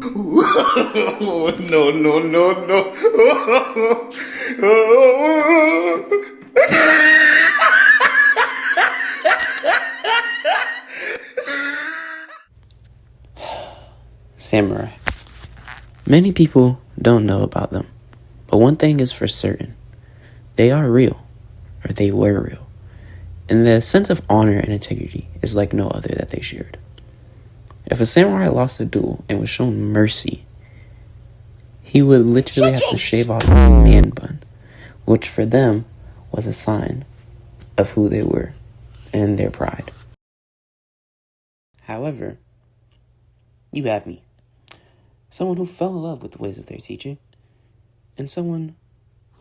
No, no, no, no. Samurai. Many people don't know about them, but one thing is for certain. They are real, or they were real, and the sense of honor and integrity is like no other that they shared. If a samurai lost a duel and was shown mercy, he would literally have to shave off his man bun, which for them was a sign of who they were and their pride. However, you have me, someone who fell in love with the ways of their teacher, and someone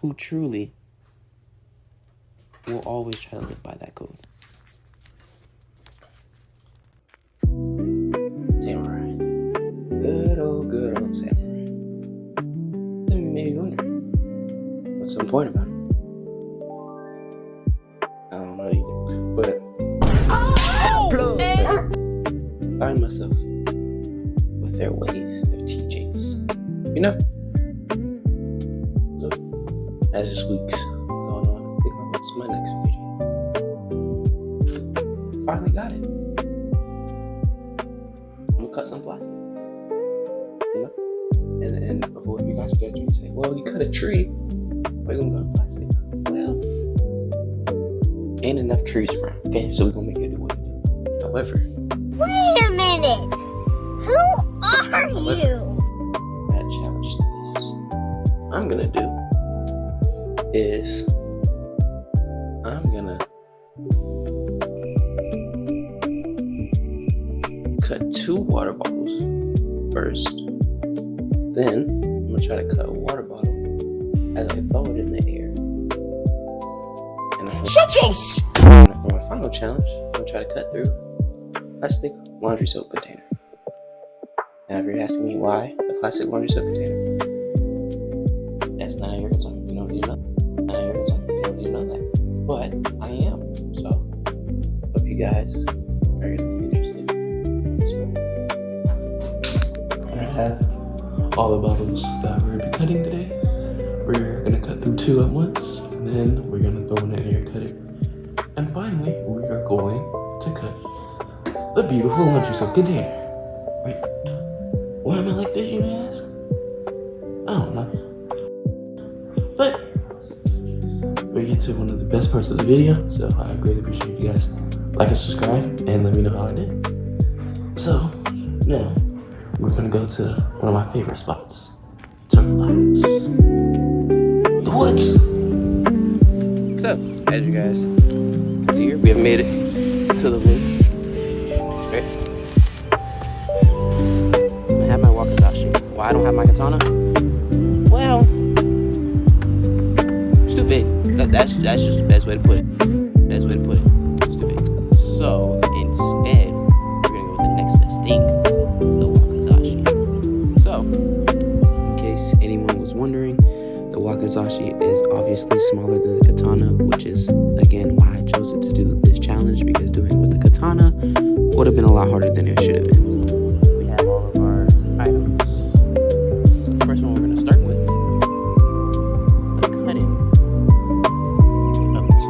who truly will always try to live by that code. Samurai. Good old samurai. Then you may be wondering, what's so important about him? I don't know either, but I find myself with their ways, their teachings. You know? So, as this week's going on, I think what's my next video? Finally got it. I'm gonna cut some plastic. You know? And before you guys judge me and say, well, you cut a tree, why you gonna cut plastic? Well, ain't enough trees around, okay? So we're gonna make it do what we do. However, wait a minute! Who are you? That challenge to this I'm gonna do is I'm gonna cut 2 water bottles first. Then I'm gonna try to cut a water bottle as I throw it in the air. And for my final challenge, I'm gonna try to cut through a plastic laundry soap container. Now, if you're asking me why a plastic laundry soap container, that's none of your concern. You don't need to know. None of your concern. You don't need to know that. But I am. So, hope you guys are interested in this one. I have all the bottles that we're going to be cutting today. We're going to cut through 2 at once, and then we're going to throw in an air cutter. And finally, we are going to cut the beautiful laundry soap container. Wait. Why am I like this, you may ask? I don't know. But we get to one of the best parts of the video, so I greatly appreciate you guys like and subscribe and let me know how I did. So now we're gonna go to one of my favorite spots, Turtle Islands, the woods. So as you guys can see here, we have made it to the woods. Why I don't have my katana? Well, it's too big. That's just the best way to put it. It's too big. So instead, we're gonna go with the next best thing, the wakizashi. So, in case anyone was wondering, the wakizashi is obviously smaller than the katana, which is again why I chose it to do this challenge, because doing it with the katana would have been a lot harder than it should have been. We have all of our items. First one we're going to start with the cutting of 2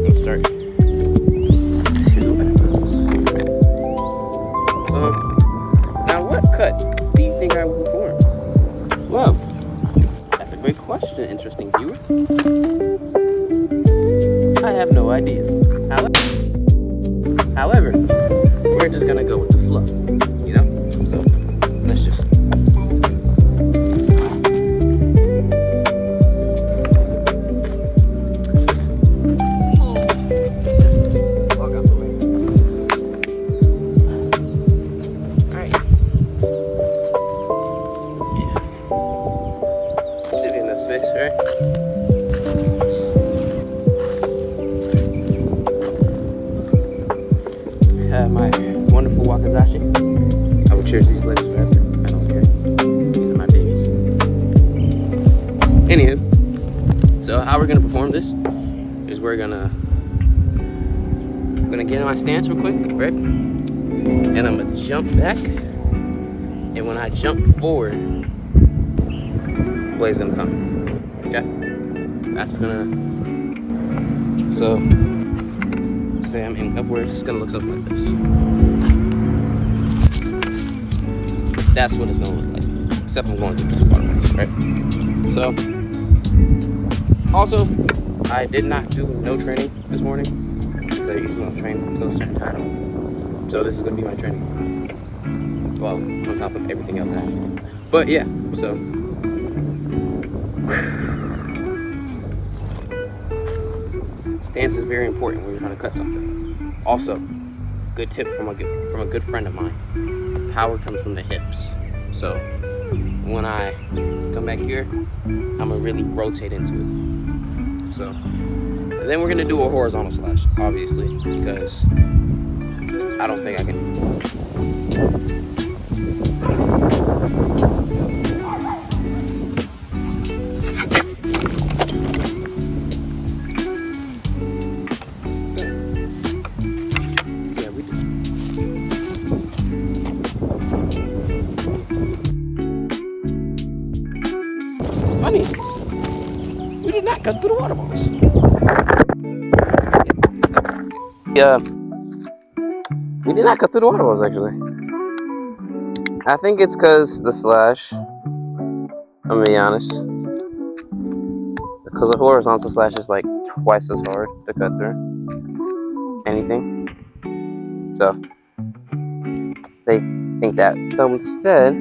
Let's start 2 now what cut do you think I will perform? Well, that's a great question, interesting viewer. I have no idea. However, we're just gonna go with the flow, you know? So, let's just... walk out the way. Alright. Space, right? My wonderful wakizashi. I will cherish these blades forever. I don't care. Anywho, so how we're gonna perform this is we're gonna get in my stance real quick, right? And I'm gonna jump back, and when I jump forward, Blade's gonna come. Okay? That's gonna, so say I'm aiming upwards, it's gonna look something like this. That's what it's gonna look like. Except I'm going through the two waterfalls, right? So, also, I did not do no training this morning. So I usually don't train until a certain time. So this is gonna be my training. Well, on top of everything else I have to do. But yeah, so. Stance is very important when you're trying to cut something. Also, good tip from a good friend of mine. Power comes from the hips. So when I come back here, I'm gonna really rotate into it. So, and then we're gonna do a horizontal slash, obviously, because I don't think I can. Funny, we did not cut through the water balls. Yeah, we did not cut through the water balls actually. I think it's because the slash, I'm gonna be honest, because the horizontal slash is like twice as hard to cut through anything. So they think that. So instead,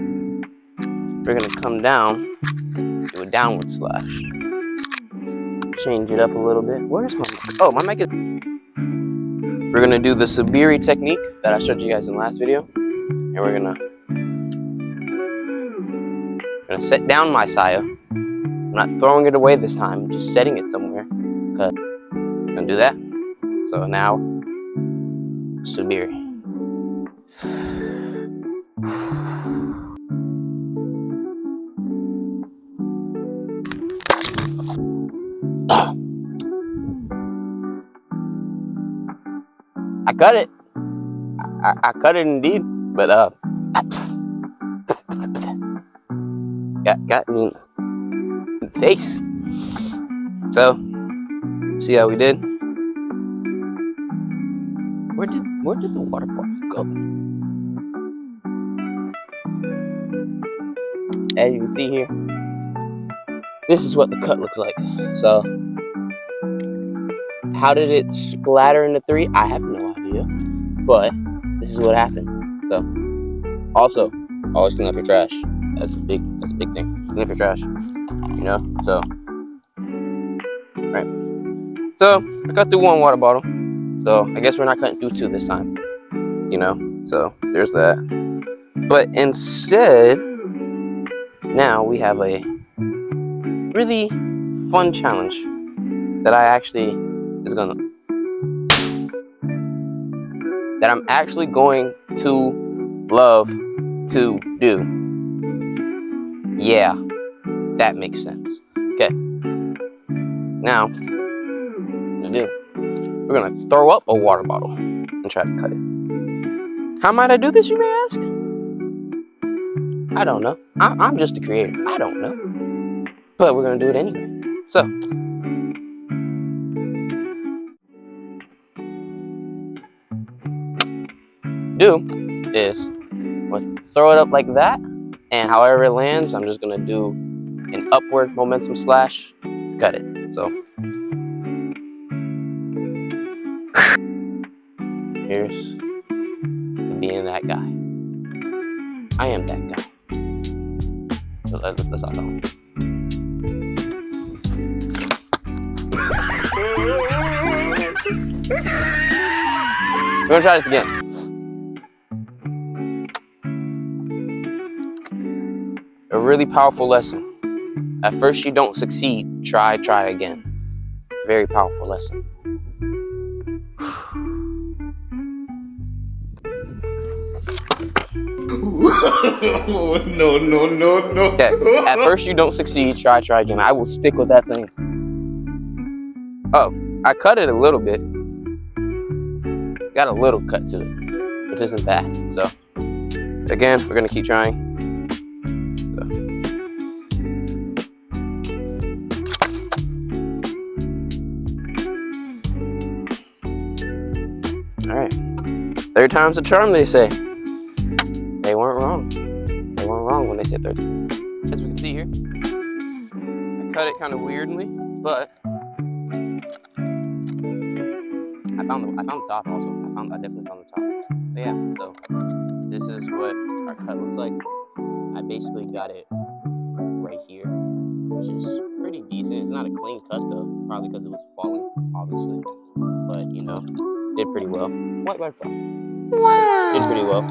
we're gonna come down, do a downward slash. Change it up a little bit. Where's my mic? Oh, my mic is. We're gonna do the Subiri technique that I showed you guys in the last video, and we're gonna set down my saya. I'm not throwing it away this time. I'm just setting it somewhere. Okay, I'm gonna do that. So now, Subiri. I cut it. I cut it indeed, but got me in the face. So, see how we did? Where did the water balls go? As you can see here, this is what the cut looks like. So, how did it splatter in the 3? I have no idea, but this is what happened. So, also, always clean up your trash. That's a big thing. Clean up your trash. You know? So, right. So, I cut through 1 water bottle. So, I guess we're not cutting through 2 this time. You know? So, there's that. But instead, now we have a really fun challenge that I'm actually going to love to do. Yeah, that makes sense. Okay. Now, we're gonna throw up a water bottle and try to cut it. How might I do this, you may ask? I don't know. I'm just a creator. I don't know. But we're gonna do it anyway. So, is we'll throw it up like that, and however it lands, I'm just gonna do an upward momentum slash to cut it. So here's being that guy. I am that guy. So let's stop talking. We're gonna try this again. A really powerful lesson. At first you don't succeed, try again. Very powerful lesson. No, no, no, no. Okay, at first you don't succeed, try again. I will stick with that thing. Oh, I cut it a little bit. Got a little cut to it, which isn't bad. So, again, we're gonna keep trying. Alright. Third time's a charm, they say. They weren't wrong. They weren't wrong when they said third time. As we can see here, I cut it kind of weirdly, but I found the top also. I definitely found the top. But yeah, so this is what our cut looks like. I basically got it right here, which is pretty decent. It's not a clean cut though, probably because it was falling, obviously. But you know, did pretty well. White butterfly. Wow. Did pretty well.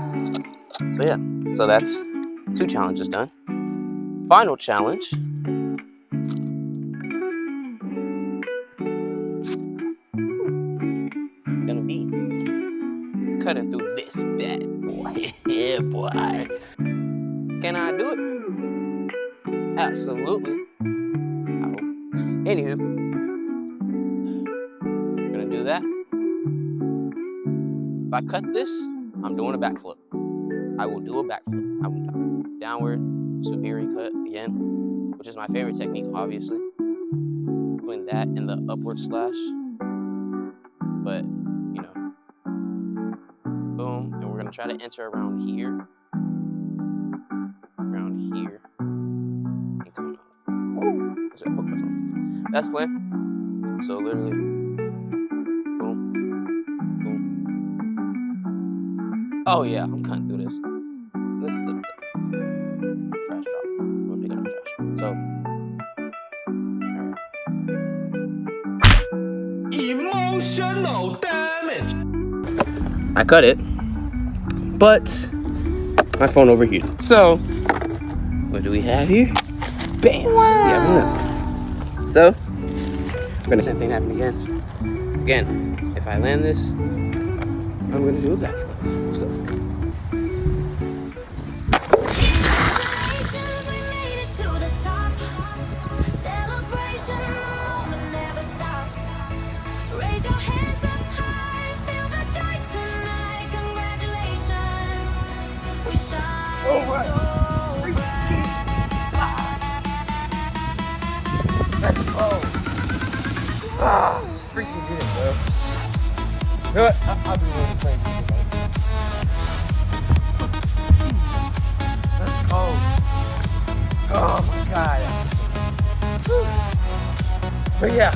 So yeah, so that's 2 challenges done. Final challenge. Gonna be cutting through this bad boy. Yeah, boy. Can I do it? Absolutely. I hope. Anywho, gonna do that. If I cut this, I'm doing a backflip. I will do a backflip. I will do downward Subiri cut again, which is my favorite technique, obviously. Between that and the upward slash. But, you know, boom, and we're gonna try to enter around here. Around here. And come out. That's plan. So literally, boom, boom. Oh yeah, I'm cutting through this. This is the trash drop. I'm gonna pick up the trash. So, Emotional damage. I cut it, but my phone overheated. So, what do we have here? Bam! Wow. We have enough. So, we're gonna same thing happen again. Again, if I land this, I'm gonna do a backflip. So. Freaking good, bro. You know what? I'll be really playing this game. Let's go. Oh my god. But yeah,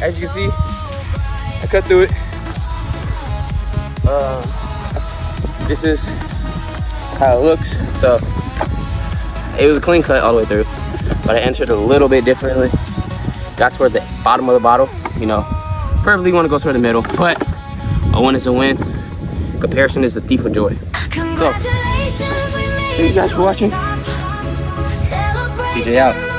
as you can see, I cut through it. This is how it looks. So it was a clean cut all the way through, but I entered a little bit differently. Got toward the bottom of the bottle, you know. Preferably want to go toward the middle, but a win is a win. Comparison is the thief of joy. So, thank you guys for watching. CJ out.